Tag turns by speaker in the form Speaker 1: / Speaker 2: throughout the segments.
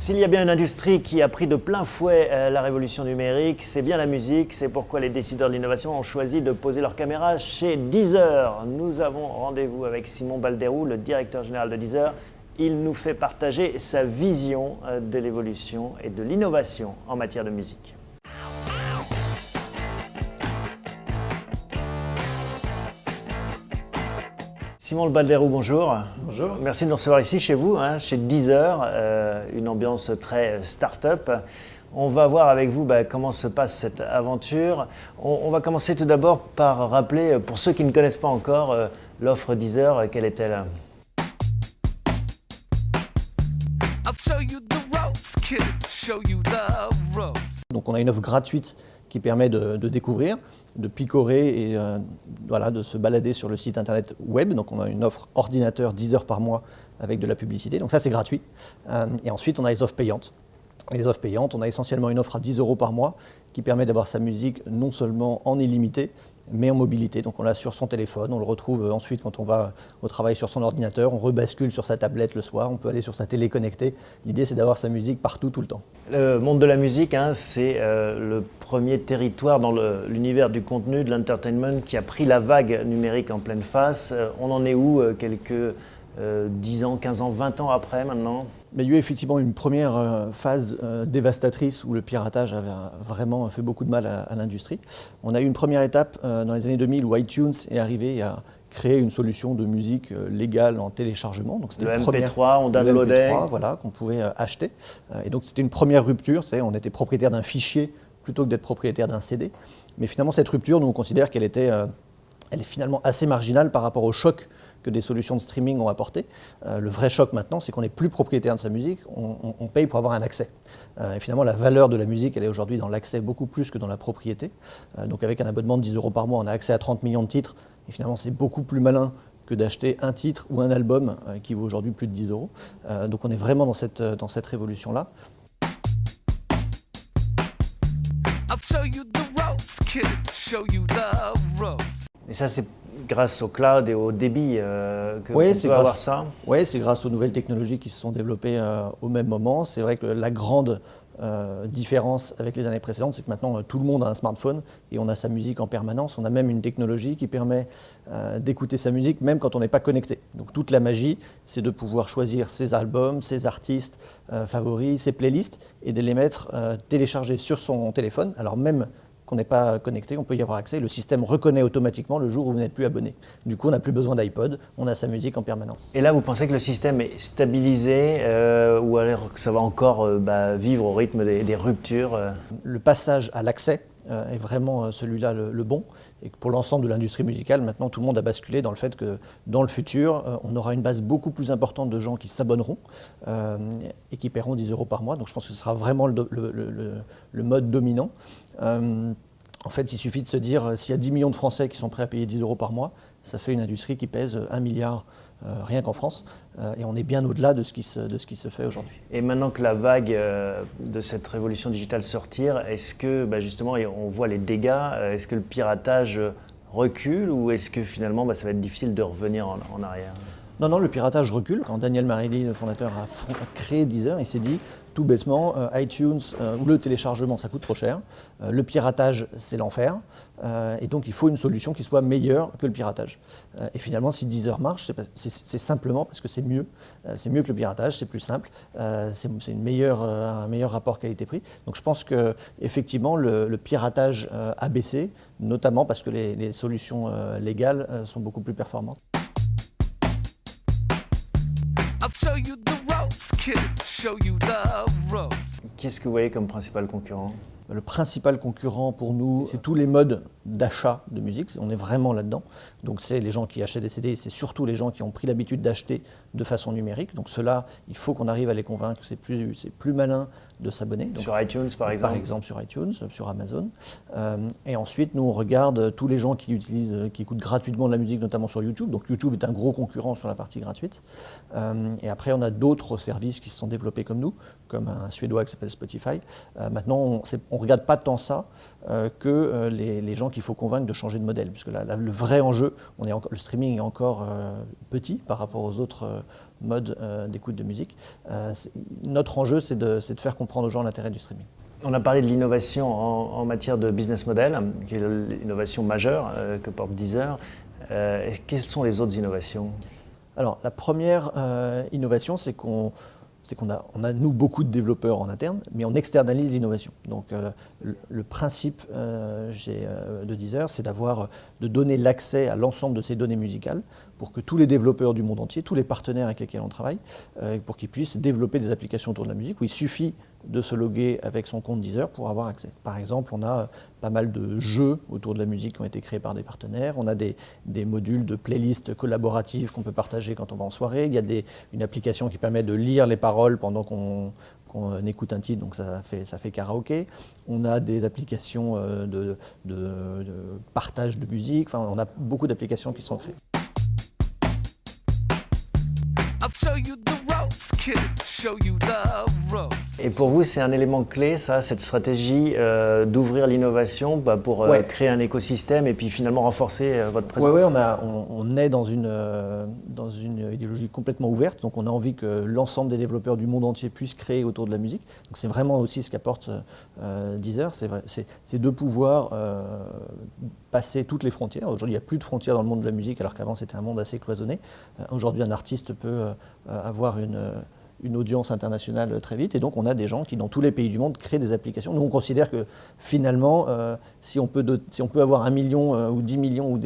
Speaker 1: S'il y a bien une industrie qui a pris de plein fouet la révolution numérique, c'est bien la musique. C'est pourquoi les décideurs de l'innovation ont choisi de poser leur caméra chez Deezer. Nous avons rendez-vous avec Simon Balderou, le directeur général de Deezer. Il nous fait partager sa vision de l'évolution et de l'innovation en matière de musique. Simon Balderou, bonjour.
Speaker 2: Bonjour.
Speaker 1: Merci de nous recevoir ici chez vous, chez Deezer, une ambiance très start-up. On va voir avec vous comment se passe cette aventure. On va commencer tout d'abord par rappeler, pour ceux qui ne connaissent pas encore, l'offre Deezer, quelle est-elle ?
Speaker 2: Donc on a une offre gratuite qui permet de découvrir, de picorer et de se balader sur le site internet web. Donc on a une offre ordinateur 10 heures par mois avec de la publicité. Donc ça c'est gratuit. Et ensuite on a les offres payantes. Les offres payantes, on a essentiellement une offre à 10 € par mois qui permet d'avoir sa musique non seulement en illimité, mais en mobilité. Donc on l'a sur son téléphone, on le retrouve ensuite quand on va au travail sur son ordinateur, on rebascule sur sa tablette le soir, on peut aller sur sa télé connectée. L'idée c'est d'avoir sa musique partout, tout le temps.
Speaker 1: Le monde de la musique, c'est le premier territoire dans l'univers du contenu, de l'entertainment, qui a pris la vague numérique en pleine face. On en est où quelques 10 ans, 15 ans, 20 ans après maintenant ?
Speaker 2: Mais il y a eu effectivement une première phase dévastatrice où le piratage avait vraiment fait beaucoup de mal à l'industrie. On a eu une première étape dans les années 2000 où iTunes est arrivé à créer une solution de musique légale en téléchargement. Donc
Speaker 1: c'était le MP3, on downloadait.
Speaker 2: Voilà, qu'on pouvait acheter. Et donc c'était une première rupture. On était propriétaire d'un fichier plutôt que d'être propriétaire d'un CD. Mais finalement cette rupture, nous on considère qu'elle est finalement assez marginale par rapport au choc que des solutions de streaming ont apporté. Le vrai choc maintenant, c'est qu'on n'est plus propriétaire de sa musique, on paye pour avoir un accès. Et finalement, la valeur de la musique, elle est aujourd'hui dans l'accès beaucoup plus que dans la propriété. Donc avec un abonnement de 10 € par mois, on a accès à 30 millions de titres. Et finalement, c'est beaucoup plus malin que d'acheter un titre ou un album qui vaut aujourd'hui plus de 10 €. Donc on est vraiment dans cette révolution-là.
Speaker 1: Et ça, c'est grâce au cloud et au débit que on peut avoir ça.
Speaker 2: Oui, c'est grâce aux nouvelles technologies qui se sont développées au même moment. C'est vrai que la grande différence avec les années précédentes, c'est que maintenant tout le monde a un smartphone et on a sa musique en permanence. On a même une technologie qui permet d'écouter sa musique même quand on n'est pas connecté. Donc toute la magie, c'est de pouvoir choisir ses albums, ses artistes favoris, ses playlists et de les mettre téléchargés sur son téléphone. Alors même qu'on n'est pas connecté, on peut y avoir accès. Le système reconnaît automatiquement le jour où vous n'êtes plus abonné. Du coup, on n'a plus besoin d'iPod, on a sa musique en permanence.
Speaker 1: Et là, vous pensez que le système est stabilisé ou alors que ça va encore vivre au rythme des ruptures
Speaker 2: Le passage à l'accès est vraiment celui-là le bon. Et que pour l'ensemble de l'industrie musicale, maintenant, tout le monde a basculé dans le fait que dans le futur, on aura une base beaucoup plus importante de gens qui s'abonneront et qui paieront 10 € par mois. Donc je pense que ce sera vraiment le mode dominant. En fait, il suffit de se dire, s'il y a 10 millions de Français qui sont prêts à payer 10 € par mois, ça fait une industrie qui pèse 1 milliard rien qu'en France. Et on est bien au-delà de ce qui se fait aujourd'hui.
Speaker 1: Et maintenant que la vague de cette révolution digitale sortir, est-ce que justement on voit les dégâts ? Est-ce que le piratage recule ou est-ce que finalement ça va être difficile de revenir en arrière ?
Speaker 2: Non, le piratage recule. Quand Daniel Marilly, le fondateur, a créé Deezer, il s'est dit tout bêtement, iTunes ou le téléchargement, ça coûte trop cher. Le piratage, c'est l'enfer. Et donc, il faut une solution qui soit meilleure que le piratage. Et finalement, si Deezer marche, c'est simplement parce que c'est mieux. C'est mieux que le piratage, c'est plus simple. C'est un meilleur rapport qualité-prix. Donc, je pense qu'effectivement, le piratage a baissé, notamment parce que les solutions légales sont beaucoup plus performantes.
Speaker 1: Qu'est-ce que vous voyez comme principal concurrent ?
Speaker 2: Le principal concurrent pour nous, c'est tous les modes d'achat de musique. On est vraiment là-dedans. Donc c'est les gens qui achètent des CD, c'est surtout les gens qui ont pris l'habitude d'acheter de façon numérique. Donc ceux-là, il faut qu'on arrive à les convaincre que c'est plus malin de s'abonner.
Speaker 1: Sur iTunes par exemple ?
Speaker 2: Par exemple sur iTunes, sur Amazon. Et ensuite, nous on regarde tous les gens qui écoutent gratuitement de la musique, notamment sur YouTube. Donc YouTube est un gros concurrent sur la partie gratuite. Et après, on a d'autres services qui se sont développés comme nous, comme un Suédois qui s'appelle Spotify. Maintenant, on ne regarde pas tant ça que les gens qu'il faut convaincre de changer de modèle. Puisque le vrai enjeu, le streaming est encore petit par rapport aux autres mode d'écoute de musique. Notre enjeu, c'est de faire comprendre aux gens l'intérêt du streaming.
Speaker 1: On a parlé de l'innovation en matière de business model, qui est l'innovation majeure que porte Deezer. Quelles sont les autres innovations?
Speaker 2: Alors, la première innovation, c'est qu'on a, nous, beaucoup de développeurs en interne, mais on externalise l'innovation. Donc, le principe de Deezer, c'est de donner l'accès à l'ensemble de ces données musicales pour que tous les développeurs du monde entier, tous les partenaires avec lesquels on travaille, pour qu'ils puissent développer des applications autour de la musique où il suffit de se loguer avec son compte Deezer pour avoir accès. Par exemple, on a pas mal de jeux autour de la musique qui ont été créés par des partenaires. On a des modules de playlists collaboratives qu'on peut partager quand on va en soirée. Il y a une application qui permet de lire les paroles pendant qu'on écoute un titre, donc ça fait karaoké. On a des applications de partage de musique. Enfin, on a beaucoup d'applications qui sont créées.
Speaker 1: Et pour vous, c'est un élément clé, ça, cette stratégie d'ouvrir l'innovation pour créer un écosystème et puis finalement renforcer votre présence?
Speaker 2: Oui, on est dans une idéologie complètement ouverte, donc on a envie que l'ensemble des développeurs du monde entier puissent créer autour de la musique. Donc c'est vraiment aussi ce qu'apporte Deezer, c'est de pouvoir passer toutes les frontières. Aujourd'hui, il n'y a plus de frontières dans le monde de la musique, alors qu'avant c'était un monde assez cloisonné. Aujourd'hui, un artiste peut avoir une audience internationale très vite, et donc on a des gens qui, dans tous les pays du monde, créent des applications. Nous, on considère que finalement, si on peut avoir 1 million ou 10 millions ou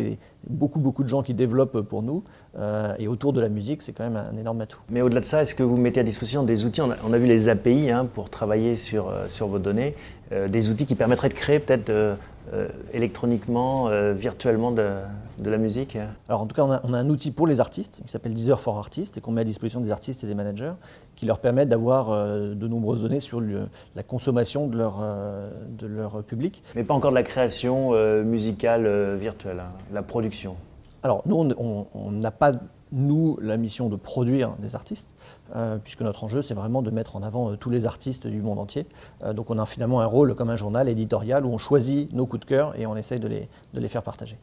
Speaker 2: beaucoup de gens qui développent pour nous, et autour de la musique, c'est quand même un énorme atout.
Speaker 1: Mais au-delà de ça, est-ce que vous mettez à disposition des outils? On a vu les API pour travailler sur vos données, des outils qui permettraient de créer peut-être électroniquement, virtuellement de la musique?
Speaker 2: Alors en tout cas, on a un outil pour les artistes qui s'appelle Deezer for Artists et qu'on met à disposition des artistes et des managers qui leur permettent d'avoir de nombreuses données sur la consommation de leur public.
Speaker 1: Mais pas encore de la création musicale virtuelle, la production?
Speaker 2: Alors nous, on n'a pas, nous, la mission de produire des artistes, puisque notre enjeu, c'est vraiment de mettre en avant tous les artistes du monde entier. Donc on a finalement un rôle comme un journal éditorial où on choisit nos coups de cœur et on essaye de les faire partager.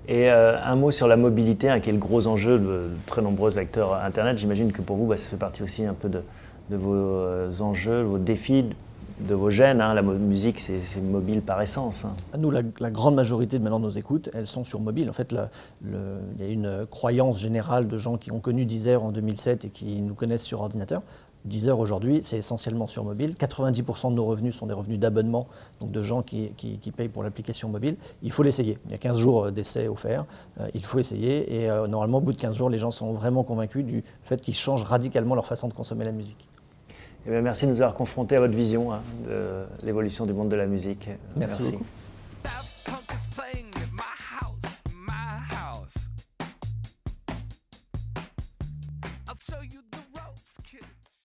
Speaker 1: Et un mot sur la mobilité, qui est le gros enjeu de très nombreux acteurs Internet. J'imagine que pour vous, ça fait partie aussi un peu de vos enjeux, de vos défis, de vos gènes. La musique, c'est mobile par essence.
Speaker 2: Nous, la grande majorité de maintenant de nos écoutes, elles sont sur mobile. En fait, il y a une croyance générale de gens qui ont connu Deezer en 2007 et qui nous connaissent sur ordinateur. Deezer aujourd'hui, c'est essentiellement sur mobile. 90% de nos revenus sont des revenus d'abonnement, donc de gens qui payent pour l'application mobile. Il faut l'essayer. Il y a 15 jours d'essai offerts. Il faut essayer. Et normalement, au bout de 15 jours, les gens sont vraiment convaincus du fait qu'ils changent radicalement leur façon de consommer la musique.
Speaker 1: Eh bien, merci de nous avoir confrontés à votre vision de l'évolution du monde de la musique.
Speaker 2: Merci beaucoup.